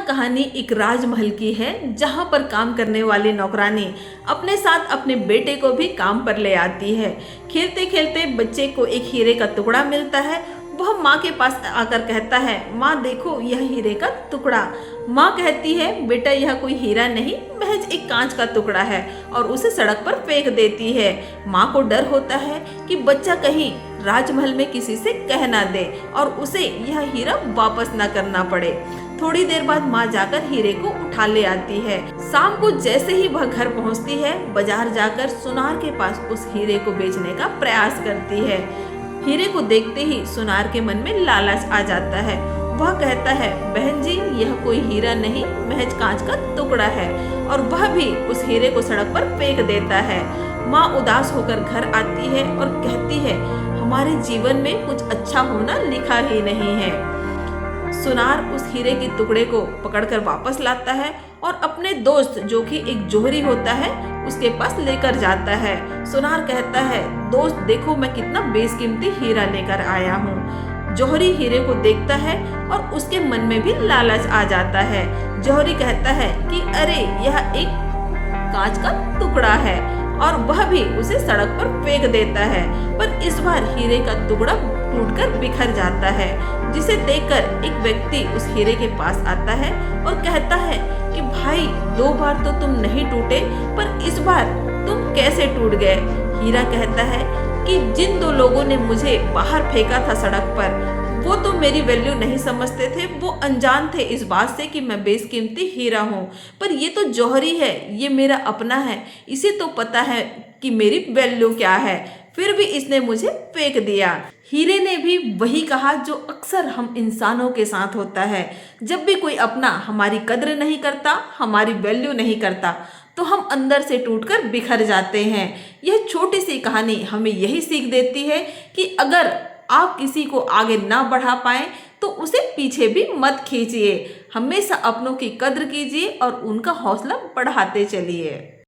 कहानी एक राजमहल की है जहां पर काम करने वाली नौकरानी अपने साथ अपने बेटे को भी काम पर ले आती है। खेलते खेलते बच्चे को एक हीरे का टुकड़ा मिलता है। वह माँ के पास आकर कहता है, माँ देखो यह हीरे का टुकड़ा। माँ कहती है, बेटा यह कोई हीरा नहीं, महज एक कांच का टुकड़ा है, और उसे सड़क पर फेंक देती है। माँ को डर होता है कि बच्चा कहीं राजमहल में किसी से कह ना दे और उसे यह हीरा वापस ना करना पड़े। थोड़ी देर बाद माँ जाकर हीरे को उठा ले आती है। शाम को जैसे ही वह घर पहुँचती है, बाजार जाकर सुनार के पास उस हीरे को बेचने का प्रयास करती है। हीरे को देखते ही सुनार के मन में लालच आ जाता है। वह कहता है, बहन जी यह कोई हीरा नहीं, महज कांच का टुकड़ा है, और वह भी उस हीरे को सड़क पर फेंक देता है। माँ उदास होकर घर आती है और कहती है, हमारे जीवन में कुछ अच्छा होना लिखा ही नहीं है। सुनार उस हीरे के टुकड़े को पकड़कर वापस लाता है और अपने दोस्त जो कि एक जोहरी होता है उसके पास लेकर जाता है। सुनार कहता है, दोस्त देखो मैं कितना बेशकीमती हीरा लेकर आया हूँ। जोहरी हीरे को देखता है और उसके मन में भी लालच आ जाता है। जोहरी कहता है कि अरे यह एक कांच का टुकड़ा है, और वह भी उसे सड़क पर फेंक देता है। पर इस बार हीरे का टुकड़ा टूटकर बिखर जाता है, जिसे देखकर एक व्यक्ति उस हीरे के पास आता है और कहता है कि भाई 2 बार तो तुम नहीं टूटे, पर इस बार तुम कैसे टूट गए। हीरा कहता है कि जिन 2 लोगों ने मुझे बाहर फेंका था सड़क पर, वो तो मेरी वैल्यू नहीं समझते थे, वो अनजान थे इस बात से कि मैं बेशकीमती हीरा हूँ। पर ये तो जौहरी है, ये मेरा अपना है, इसे तो पता है कि मेरी वैल्यू क्या है, फिर भी इसने मुझे फेंक दिया। हीरे ने भी वही कहा जो अक्सर हम इंसानों के साथ होता है। जब भी कोई अपना हमारी कद्र नहीं करता, हमारी वैल्यू नहीं करता, तो हम अंदर से टूटकर बिखर जाते हैं। यह छोटी सी कहानी हमें यही सीख देती है कि अगर आप किसी को आगे ना बढ़ा पाए तो उसे पीछे भी मत खींचिए। हमेशा अपनों की कद्र कीजिए और उनका हौसला बढ़ाते चलिए।